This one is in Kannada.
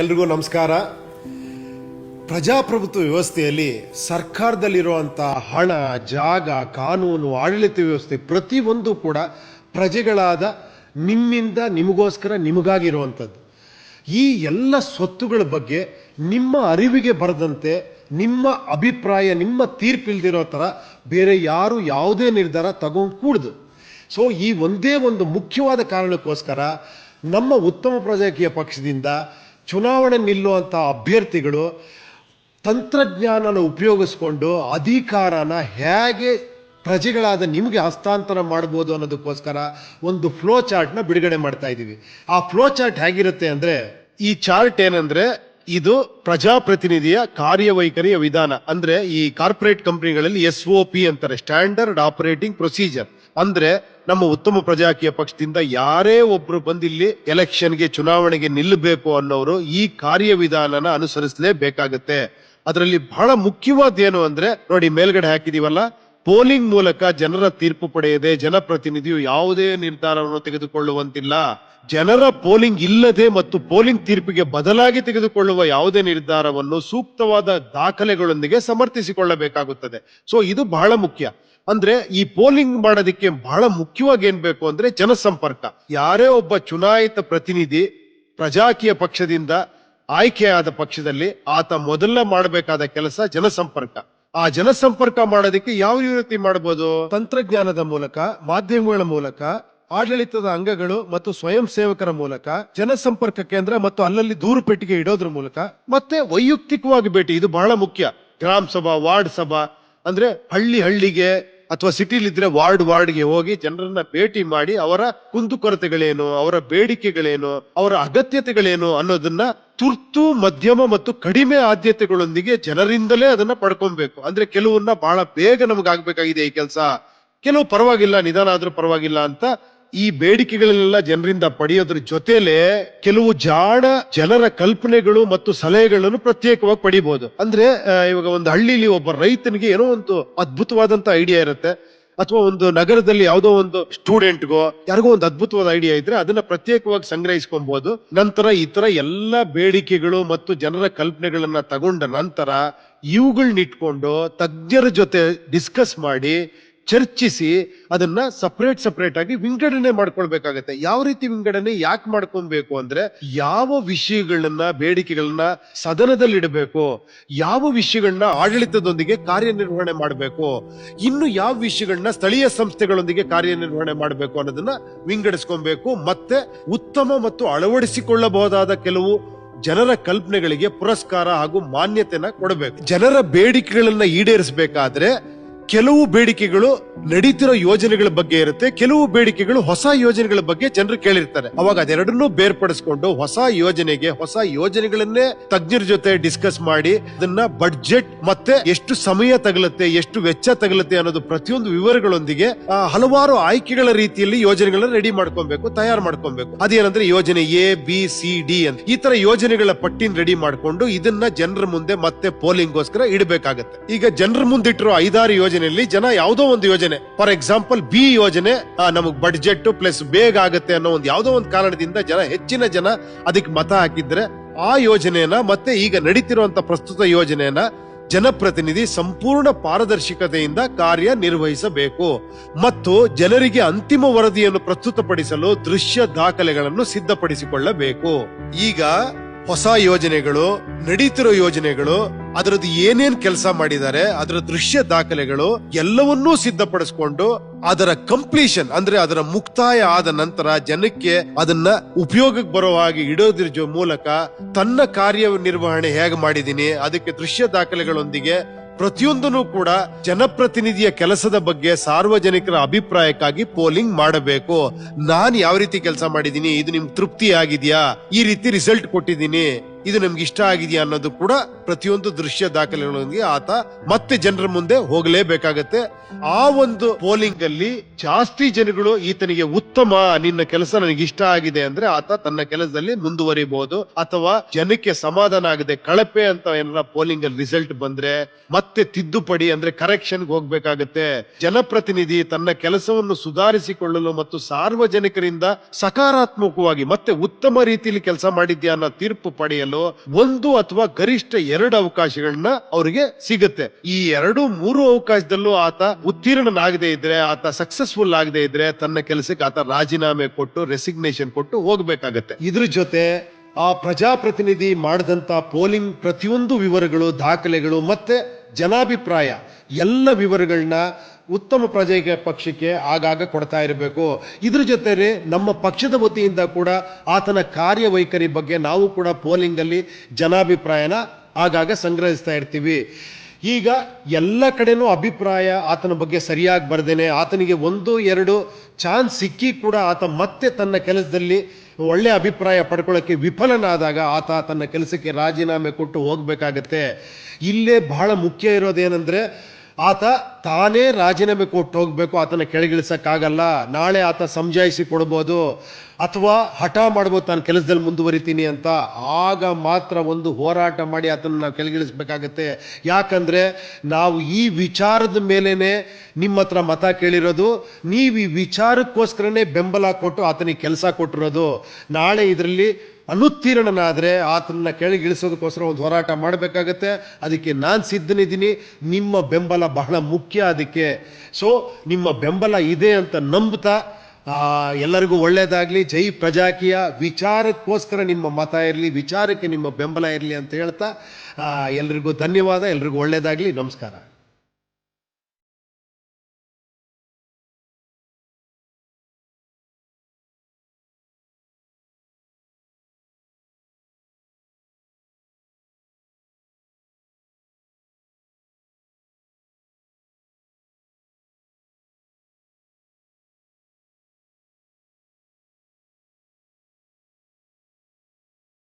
ಎಲ್ರಿಗೂ ನಮಸ್ಕಾರ. ಪ್ರಜಾಪ್ರಭುತ್ವ ವ್ಯವಸ್ಥೆಯಲ್ಲಿ ಸರ್ಕಾರದಲ್ಲಿರುವಂಥ ಹಣ, ಜಾಗ, ಕಾನೂನು, ಆಡಳಿತ ವ್ಯವಸ್ಥೆ ಪ್ರತಿಯೊಂದು ಕೂಡ ಪ್ರಜೆಗಳಾದ ನಿಮ್ಮಿಂದ ನಿಮಗೋಸ್ಕರ ನಿಮಗಾಗಿರುವಂಥದ್ದು. ಈ ಎಲ್ಲ ಸ್ವತ್ತುಗಳ ಬಗ್ಗೆ ನಿಮ್ಮ ಅರಿವಿಗೆ ಬರದಂತೆ, ನಿಮ್ಮ ಅಭಿಪ್ರಾಯ, ನಿಮ್ಮ ತೀರ್ಪಿಲ್ದಿರೋ ಥರ ಬೇರೆ ಯಾರು ಯಾವುದೇ ನಿರ್ಧಾರ ತಗೊಂಡು ಕೂಡ್ದು. ಸೊ ಈ ಒಂದೇ ಒಂದು ಮುಖ್ಯವಾದ ಕಾರಣಕ್ಕೋಸ್ಕರ ನಮ್ಮ ಉತ್ತಮ ಪ್ರಜಾಕೀಯ ಪಕ್ಷದಿಂದ ಚುನಾವಣೆ ನಿಲ್ಲುವಂಥ ಅಭ್ಯರ್ಥಿಗಳು ತಂತ್ರಜ್ಞಾನನ ಉಪಯೋಗಿಸ್ಕೊಂಡು ಅಧಿಕಾರನ ಹೇಗೆ ಪ್ರಜೆಗಳಾದ ನಿಮಗೆ ಹಸ್ತಾಂತರ ಮಾಡ್ಬೋದು ಅನ್ನೋದಕ್ಕೋಸ್ಕರ ಒಂದು ಫ್ಲೋ ಚಾರ್ಟ್ನ ಬಿಡುಗಡೆ ಮಾಡ್ತಾ ಇದ್ದೀವಿ. ಆ ಫ್ಲೋ ಚಾರ್ಟ್ ಹೇಗಿರುತ್ತೆ ಅಂದರೆ, ಈ ಚಾರ್ಟ್ ಏನಂದ್ರೆ ಇದು ಪ್ರಜಾಪ್ರತಿನಿಧಿಯ ಕಾರ್ಯವೈಖರಿಯ ವಿಧಾನ. ಅಂದ್ರೆ ಈ ಕಾರ್ಪೊರೇಟ್ ಕಂಪನಿಗಳಲ್ಲಿ SOP ಅಂತಾರೆ, ಸ್ಟ್ಯಾಂಡರ್ಡ್ ಆಪರೇಟಿಂಗ್ ಪ್ರೊಸೀಜರ್. ಅಂದ್ರೆ ನಮ್ಮ ಉತ್ತಮ ಪ್ರಜಾಕೀಯ ಪಕ್ಷದಿಂದ ಯಾರೇ ಒಬ್ರು ಬಂದಿಲ್ಲಿ ಎಲೆಕ್ಷನ್ಗೆ, ಚುನಾವಣೆಗೆ ನಿಲ್ಲಬೇಕು ಅನ್ನೋರು ಈ ಕಾರ್ಯವಿಧಾನನ ಅನುಸರಿಸಲೇಬೇಕಾಗತ್ತೆ. ಅದರಲ್ಲಿ ಬಹಳ ಮುಖ್ಯವಾದ ಏನು ಅಂದ್ರೆ, ನೋಡಿ ಮೇಲ್ಗಡೆ ಹಾಕಿದೀವಲ್ಲ, ಪೋಲಿಂಗ್ ಮೂಲಕ ಜನರ ತೀರ್ಪು ಪಡೆಯದೆ ಜನಪ್ರತಿನಿಧಿಯು ಯಾವುದೇ ನಿರ್ಧಾರವನ್ನು ತೆಗೆದುಕೊಳ್ಳುವಂತಿಲ್ಲ. ಜನರ ಪೋಲಿಂಗ್ ಇಲ್ಲದೆ ಮತ್ತು ಪೋಲಿಂಗ್ ತೀರ್ಪಿಗೆ ಬದಲಾಗಿ ತೆಗೆದುಕೊಳ್ಳುವ ಯಾವುದೇ ನಿರ್ಧಾರವನ್ನು ಸೂಕ್ತವಾದ ದಾಖಲೆಗಳೊಂದಿಗೆ ಸಮರ್ಥಿಸಿಕೊಳ್ಳಬೇಕಾಗುತ್ತದೆ. ಸೊ ಇದು ಬಹಳ ಮುಖ್ಯ. ಅಂದ್ರೆ ಈ ಪೋಲಿಂಗ್ ಮಾಡೋದಕ್ಕೆ ಬಹಳ ಮುಖ್ಯವಾಗಿ ಏನ್ ಬೇಕು ಅಂದ್ರೆ ಜನಸಂಪರ್ಕ. ಯಾರೇ ಒಬ್ಬ ಚುನಾಯಿತ ಪ್ರತಿನಿಧಿ ಪ್ರಜಾಕೀಯ ಪಕ್ಷದಿಂದ ಆಯ್ಕೆಯಾದ ಪಕ್ಷದಲ್ಲಿ ಆತ ಮೊದಲ ಮಾಡಬೇಕಾದ ಕೆಲಸ ಜನಸಂಪರ್ಕ. ಆ ಜನಸಂಪರ್ಕ ಮಾಡೋದಕ್ಕೆ ಯಾವ ರೀತಿ ಮಾಡಬಹುದು? ತಂತ್ರಜ್ಞಾನದ ಮೂಲಕ, ಮಾಧ್ಯಮಗಳ ಮೂಲಕ, ಆಡಳಿತದ ಅಂಗಗಳು ಮತ್ತು ಸ್ವಯಂ ಸೇವಕರ ಮೂಲಕ, ಜನಸಂಪರ್ಕ ಕೇಂದ್ರ ಮತ್ತು ಅಲ್ಲಲ್ಲಿ ದೂರು ಪೆಟ್ಟಿಗೆ ಇಡೋದ್ರ ಮೂಲಕ, ಮತ್ತೆ ವೈಯಕ್ತಿಕವಾಗಿ ಭೇಟಿ. ಇದು ಬಹಳ ಮುಖ್ಯ. ಗ್ರಾಮ ಸಭಾ, ವಾರ್ಡ್ ಸಭಾ, ಅಂದ್ರೆ ಹಳ್ಳಿಗೆ ಅಥವಾ ಸಿಟಿಲಿದ್ರೆ ವಾರ್ಡ್ಗೆ ಹೋಗಿ ಜನರನ್ನ ಭೇಟಿ ಮಾಡಿ ಅವರ ಕುಂದುಕೊರತೆಗಳೇನು, ಅವರ ಬೇಡಿಕೆಗಳೇನು, ಅವರ ಅಗತ್ಯತೆಗಳೇನು ಅನ್ನೋದನ್ನ ತುರ್ತು, ಮಧ್ಯಮ ಮತ್ತು ಕಡಿಮೆ ಆದ್ಯತೆಗಳೊಂದಿಗೆ ಜನರಿಂದಲೇ ಅದನ್ನ ಪಡ್ಕೊಬೇಕು. ಅಂದ್ರೆ ಕೆಲವನ್ನ ಬಹಳ ಬೇಗ ನಮಗಾಗ್ಬೇಕಾಗಿದೆ ಈ ಕೆಲಸ, ಕೆಲವು ಪರವಾಗಿಲ್ಲ, ನಿಧಾನ ಆದ್ರೂ ಪರವಾಗಿಲ್ಲ ಅಂತ ಈ ಬೇಡಿಕೆಗಳನ್ನೆಲ್ಲ ಜನರಿಂದ ಪಡೆಯೋದ್ರ ಜೊತೆಲೆ ಕೆಲವು ಜಾಣ ಜನರ ಕಲ್ಪನೆಗಳು ಮತ್ತು ಸಲಹೆಗಳನ್ನು ಪ್ರತ್ಯೇಕವಾಗಿ ಪಡಿಬಹುದು. ಅಂದ್ರೆ ಇವಾಗ ಒಂದು ಹಳ್ಳಿಲಿ ಒಬ್ಬ ರೈತನಿಗೆ ಏನೋ ಒಂದು ಅದ್ಭುತವಾದಂತ ಐಡಿಯಾ ಇರುತ್ತೆ, ಅಥವಾ ಒಂದು ನಗರದಲ್ಲಿ ಯಾವುದೋ ಒಂದು ಸ್ಟೂಡೆಂಟ್ಗೋ ಯಾರಿಗೋ ಒಂದು ಅದ್ಭುತವಾದ ಐಡಿಯಾ ಇದ್ರೆ ಅದನ್ನ ಪ್ರತ್ಯೇಕವಾಗಿ ಸಂಗ್ರಹಿಸ್ಕೊಬಹುದು. ನಂತರ ಈ ತರ ಎಲ್ಲ ಬೇಡಿಕೆಗಳು ಮತ್ತು ಜನರ ಕಲ್ಪನೆಗಳನ್ನ ತಗೊಂಡ ನಂತರ ಇವುಗಳನ್ನಿಟ್ಕೊಂಡು ತಜ್ಞರ ಜೊತೆ ಡಿಸ್ಕಸ್ ಮಾಡಿ, ಚರ್ಚಿಸಿ ಅದನ್ನ ಸಪರೇಟ್ ಆಗಿ ವಿಂಗಡಣೆ ಮಾಡ್ಕೊಳ್ಬೇಕಾಗತ್ತೆ. ಯಾವ ರೀತಿ ವಿಂಗಡಣೆ ಯಾಕೆ ಮಾಡ್ಕೊಬೇಕು ಅಂದ್ರೆ, ಯಾವ ವಿಷಯಗಳನ್ನ, ಬೇಡಿಕೆಗಳನ್ನ ಸದನದಲ್ಲಿ ಇಡಬೇಕು, ಯಾವ ವಿಷಯಗಳನ್ನ ಆಡಳಿತದೊಂದಿಗೆ ಕಾರ್ಯನಿರ್ವಹಣೆ ಮಾಡಬೇಕು, ಇನ್ನು ಯಾವ ವಿಷಯಗಳನ್ನ ಸ್ಥಳೀಯ ಸಂಸ್ಥೆಗಳೊಂದಿಗೆ ಕಾರ್ಯನಿರ್ವಹಣೆ ಮಾಡಬೇಕು ಅನ್ನೋದನ್ನ ವಿಂಗಡಿಸ್ಕೊಬೇಕು. ಮತ್ತೆ ಉತ್ತಮ ಮತ್ತು ಅಳವಡಿಸಿಕೊಳ್ಳಬಹುದಾದ ಕೆಲವು ಜನರ ಕಲ್ಪನೆಗಳಿಗೆ ಪುರಸ್ಕಾರ ಹಾಗೂ ಮಾನ್ಯತೆನ ಕೊಡಬೇಕು. ಜನರ ಬೇಡಿಕೆಗಳನ್ನ ಈಡೇರಿಸಬೇಕಾದ್ರೆ ಕೆಲವು ಬೇಡಿಕೆಗಳು ನಡೀತಿರೋ ಯೋಜನೆಗಳ ಬಗ್ಗೆ ಇರುತ್ತೆ, ಕೆಲವು ಬೇಡಿಕೆಗಳು ಹೊಸ ಯೋಜನೆಗಳ ಬಗ್ಗೆ ಜನರು ಕೇಳಿರ್ತಾರೆ. ಅವಾಗ ಅದೆರಡನ್ನೂ ಬೇರ್ಪಡಿಸ್ಕೊಂಡು ಹೊಸ ಯೋಜನೆಗಳನ್ನೇ ತಜ್ಞರ ಜೊತೆ ಡಿಸ್ಕಸ್ ಮಾಡಿ ಅದನ್ನ ಬಡ್ಜೆಟ್ ಮತ್ತೆ ಎಷ್ಟು ಸಮಯ ತಗಲುತ್ತೆ, ಎಷ್ಟು ವೆಚ್ಚ ತಗಲುತ್ತೆ ಅನ್ನೋದು ಪ್ರತಿಯೊಂದು ವಿವರಗಳೊಂದಿಗೆ ಹಲವಾರು ಆಯ್ಕೆಗಳ ರೀತಿಯಲ್ಲಿ ಯೋಜನೆಗಳನ್ನ ರೆಡಿ ಮಾಡ್ಕೊಬೇಕು, ತಯಾರು ಮಾಡ್ಕೊಬೇಕು. ಅದೇನಂದ್ರೆ ಯೋಜನೆ ABCD ಅಂತ ಈ ತರ ಯೋಜನೆಗಳ ಪಟ್ಟಿನ ರೆಡಿ ಮಾಡ್ಕೊಂಡು ಇದನ್ನ ಜನರ ಮುಂದೆ ಮತ್ತೆ ಪೋಲಿಂಗ್ಗೋಸ್ಕರ ಇಡಬೇಕಾಗತ್ತೆ. ಈಗ ಜನರ ಮುಂದಿಟ್ಟಿರೋ 5-6 ಯೋಜನೆಯಲ್ಲಿ ಜನ ಯಾವುದೋ ಒಂದು ಯೋಜನೆ, ಫಾರ್ ಎಕ್ಸಾಂಪಲ್ B ಯೋಜನೆ ನಮಗ್ ಬಡ್ಜೆಟ್ ಪ್ಲಸ್ ಬೇಗ ಆಗುತ್ತೆ ಅನ್ನೋ ಒಂದು ಯಾವುದೋ ಒಂದು ಕಾರಣದಿಂದ ಹೆಚ್ಚಿನ ಜನ ಅದಕ್ಕೆ ಮತ ಹಾಕಿದ್ರೆ ಆ ಯೋಜನೆಯನ್ನ ಮತ್ತೆ ಈಗ ನಡೀತಿರುವಂತ ಪ್ರಸ್ತುತ ಯೋಜನೆಯನ್ನ ಜನಪ್ರತಿನಿಧಿ ಸಂಪೂರ್ಣ ಪಾರದರ್ಶಕತೆಯಿಂದ ಕಾರ್ಯನಿರ್ವಹಿಸಬೇಕು ಮತ್ತು ಜನರಿಗೆ ಅಂತಿಮ ವರದಿಯನ್ನು ಪ್ರಸ್ತುತಪಡಿಸಲು ದೃಶ್ಯ ದಾಖಲೆಗಳನ್ನು ಸಿದ್ಧಪಡಿಸಿಕೊಳ್ಳಬೇಕು. ಈಗ ಹೊಸ ಯೋಜನೆಗಳು, ನಡೀತಿರೋ ಯೋಜನೆಗಳು, ಅದರದ್ದು ಏನೇನ್ ಕೆಲಸ ಮಾಡಿದ್ದಾರೆ, ಅದರ ದೃಶ್ಯ ದಾಖಲೆಗಳು ಎಲ್ಲವನ್ನೂ ಸಿದ್ಧಪಡಿಸಿಕೊಂಡು ಅದರ ಕಂಪ್ಲೀಷನ್ ಅಂದ್ರೆ ಅದರ ಮುಕ್ತಾಯ ಆದ ನಂತರ ಜನಕ್ಕೆ ಅದನ್ನ ಉಪಯೋಗಕ್ಕೆ ಬರೋ ಹಾಗೆ ಇಡೋದ್ರ ಮೂಲಕ ತನ್ನ ಕಾರ್ಯನಿರ್ವಹಣೆ ಹೇಗೆ ಮಾಡಿದೀನಿ ಅದಕ್ಕೆ ದೃಶ್ಯ ದಾಖಲೆಗಳೊಂದಿಗೆ ಪ್ರತಿಯೊಂದನ್ನು ಕೂಡ ಜನಪ್ರತಿನಿಧಿಯ ಕೆಲಸದ ಬಗ್ಗೆ ಸಾರ್ವಜನಿಕರ ಅಭಿಪ್ರಾಯಕ್ಕಾಗಿ ಪೋಲಿಂಗ್ ಮಾಡಬೇಕು. ನಾನ್ ಯಾವ ರೀತಿ ಕೆಲಸ ಮಾಡಿದೀನಿ, ಇದು ನಿಮ್ಗೆ ತೃಪ್ತಿ ಆಗಿದ್ಯಾ, ಈ ರೀತಿ ರಿಸಲ್ಟ್ ಕೊಟ್ಟಿದ್ದೀನಿ, ಇದು ನಮ್ಗೆ ಇಷ್ಟ ಆಗಿದೆಯಾ ಅನ್ನೋದು ಕೂಡ ಪ್ರತಿಯೊಂದು ದೃಶ್ಯ ದಾಖಲೆಗಳೊಂದಿಗೆ ಆತ ಮತ್ತೆ ಜನರ ಮುಂದೆ ಹೋಗಲೇಬೇಕಾಗತ್ತೆ. ಆ ಒಂದು ಪೋಲಿಂಗ್ ಅಲ್ಲಿ ಜಾಸ್ತಿ ಜನಗಳು ಈತನಿಗೆ ಉತ್ತಮ, ನಿನ್ನ ಕೆಲಸ ನನಗೆ ಇಷ್ಟ ಆಗಿದೆ ಅಂದ್ರೆ ಆತ ತನ್ನ ಕೆಲಸದಲ್ಲಿ ಮುಂದುವರಿಬಹುದು. ಅಥವಾ ಜನಕ್ಕೆ ಸಮಾಧಾನ ಆಗದೆ ಕಳಪೆ ಅಂತ ಏನಾರ ಪೋಲಿಂಗ್ ಅಲ್ಲಿ ರಿಸಲ್ಟ್ ಬಂದ್ರೆ ಮತ್ತೆ ತಿದ್ದುಪಡಿ ಅಂದ್ರೆ ಕರೆಕ್ಷನ್ ಹೋಗ್ಬೇಕಾಗತ್ತೆ. ಜನಪ್ರತಿನಿಧಿ ತನ್ನ ಕೆಲಸವನ್ನು ಸುಧಾರಿಸಿಕೊಳ್ಳಲು ಮತ್ತು ಸಾರ್ವಜನಿಕರಿಂದ ಸಕಾರಾತ್ಮಕವಾಗಿ ಮತ್ತೆ ಉತ್ತಮ ರೀತಿಯಲ್ಲಿ ಕೆಲಸ ಮಾಡಿದ್ಯಾ ಅನ್ನೋ ತೀರ್ಪು ಪಡೆಯಲು ಪ್ರಜೆಗಳಲ್ಲೂ ಒಂದು ಅಥವಾ ಗರಿಷ್ಠ 2 ಅವಕಾಶಗಳನ್ನ ಅವರಿಗೆ ಸಿಗುತ್ತೆ. ಈ 2-3 ಅವಕಾಶದಲ್ಲೂ ಆತ ಉತ್ತೀರ್ಣನಾಗದೇ ಇದ್ರೆ, ಆತ ಸಕ್ಸಸ್ಫುಲ್ ಆಗದೆ ಇದ್ರೆ ತನ್ನ ಕೆಲಸಕ್ಕೆ ಆತ ರಾಜೀನಾಮೆ ಕೊಟ್ಟು ರೆಸಿಗ್ನೇಷನ್ ಕೊಟ್ಟು ಹೋಗ್ಬೇಕಾಗತ್ತೆ. ಇದ್ರ ಜೊತೆ ಆ ಪ್ರಜಾಪ್ರತಿನಿಧಿ ಮಾಡಿದಂತ ಪೋಲಿಂಗ್ ಪ್ರತಿಯೊಂದು ವಿವರಗಳು, ದಾಖಲೆಗಳು ಮತ್ತೆ ಜನಾಭಿಪ್ರಾಯ ಎಲ್ಲ ವಿವರಗಳನ್ನ ಉತ್ತಮ ಪ್ರಜೆಗೆ ಪಕ್ಷಕ್ಕೆ ಆಗಾಗ ಕೊಡ್ತಾ ಇರಬೇಕು. ಇದ್ರ ಜೊತೆ ನಮ್ಮ ಪಕ್ಷದ ವತಿಯಿಂದ ಕೂಡ ಆತನ ಕಾರ್ಯವೈಖರಿ ಬಗ್ಗೆ ನಾವು ಕೂಡ ಪೋಲಿಂಗ್ ಅಲ್ಲಿ ಜನಾಭಿಪ್ರಾಯನ ಆಗಾಗ ಸಂಗ್ರಹಿಸ್ತಾ ಇರ್ತೀವಿ. ಈಗ ಎಲ್ಲ ಕಡೆನೂ ಅಭಿಪ್ರಾಯ ಆತನ ಬಗ್ಗೆ ಸರಿಯಾಗಿ ಬರ್ದೇನೆ, ಆತನಿಗೆ 1-2 ಚಾನ್ಸ್ ಸಿಕ್ಕಿ ಕೂಡ ಆತ ಮತ್ತೆ ತನ್ನ ಕೆಲಸದಲ್ಲಿ ಒಳ್ಳೆ ಅಭಿಪ್ರಾಯ ಪಡ್ಕೊಳ್ಳೋಕ್ಕೆ ವಿಫಲನಾದಾಗ ಆತ ತನ್ನ ಕೆಲಸಕ್ಕೆ ರಾಜೀನಾಮೆ ಕೊಟ್ಟು ಹೋಗ್ಬೇಕಾಗತ್ತೆ. ಇಲ್ಲೇ ಬಹಳ ಮುಖ್ಯ ಇರೋದೇನೆಂದ್ರೆ, ಆತ ತಾನೇ ರಾಜೀನಾಮೆ ಕೊಟ್ಟು ಹೋಗ್ಬೇಕು, ಆತನ ಕೆಳಗಿಳಿಸಕ್ಕಾಗಲ್ಲ. ನಾಳೆ ಆತ ಸಮಜಾಯಿಸಿ ಕೊಡ್ಬೋದು ಅಥವಾ ಹಠ ಮಾಡ್ಬೋದು ತಾನು ಕೆಲಸದಲ್ಲಿ ಮುಂದುವರಿತೀನಿ ಅಂತ. ಆಗ ಮಾತ್ರ ಒಂದು ಹೋರಾಟ ಮಾಡಿ ಆತನ ನಾವು ಕೆಳಗಿಳಿಸ್ಬೇಕಾಗತ್ತೆ. ಯಾಕಂದ್ರೆ ನಾವು ಈ ವಿಚಾರದ ಮೇಲೇನೆ ನಿಮ್ಮ ಹತ್ರ ಮತ ಕೇಳಿರೋದು, ನೀವು ಈ ವಿಚಾರಕ್ಕೋಸ್ಕರನೇ ಬೆಂಬಲ ಕೊಟ್ಟು ಆತನಿಗೆ ಕೆಲಸ ಕೊಟ್ಟಿರೋದು. ನಾಳೆ ಇದರಲ್ಲಿ ಅನುತ್ತೀರ್ಣನಾದ್ರೆ ಆತನ ಕೆಳಗಿಳಿಸೋದಕ್ಕೋಸ್ಕರ ಒಂದು ಹೋರಾಟ ಮಾಡಬೇಕಾಗತ್ತೆ. ಅದಕ್ಕೆ ನಾನು ಸಿದ್ಧನಿದ್ದೀನಿ. ನಿಮ್ಮ ಬೆಂಬಲ ಬಹಳ ಮುಖ್ಯ ಅದಕ್ಕೆ. ಸೊ ನಿಮ್ಮ ಬೆಂಬಲ ಇದೆ ಅಂತ ನಂಬ್ತಾ ಎಲ್ಲರಿಗೂ ಒಳ್ಳೇದಾಗ್ಲಿ. ಜೈ ಪ್ರಜಾಕೀಯ. ವಿಚಾರಕ್ಕೋಸ್ಕರ ನಿಮ್ಮ ಮತ ಇರಲಿ, ವಿಚಾರಕ್ಕೆ ನಿಮ್ಮ ಬೆಂಬಲ ಇರಲಿ ಅಂತ ಹೇಳ್ತಾ ಎಲ್ರಿಗೂ ಧನ್ಯವಾದ. ಎಲ್ರಿಗೂ ಒಳ್ಳೇದಾಗ್ಲಿ. ನಮಸ್ಕಾರ.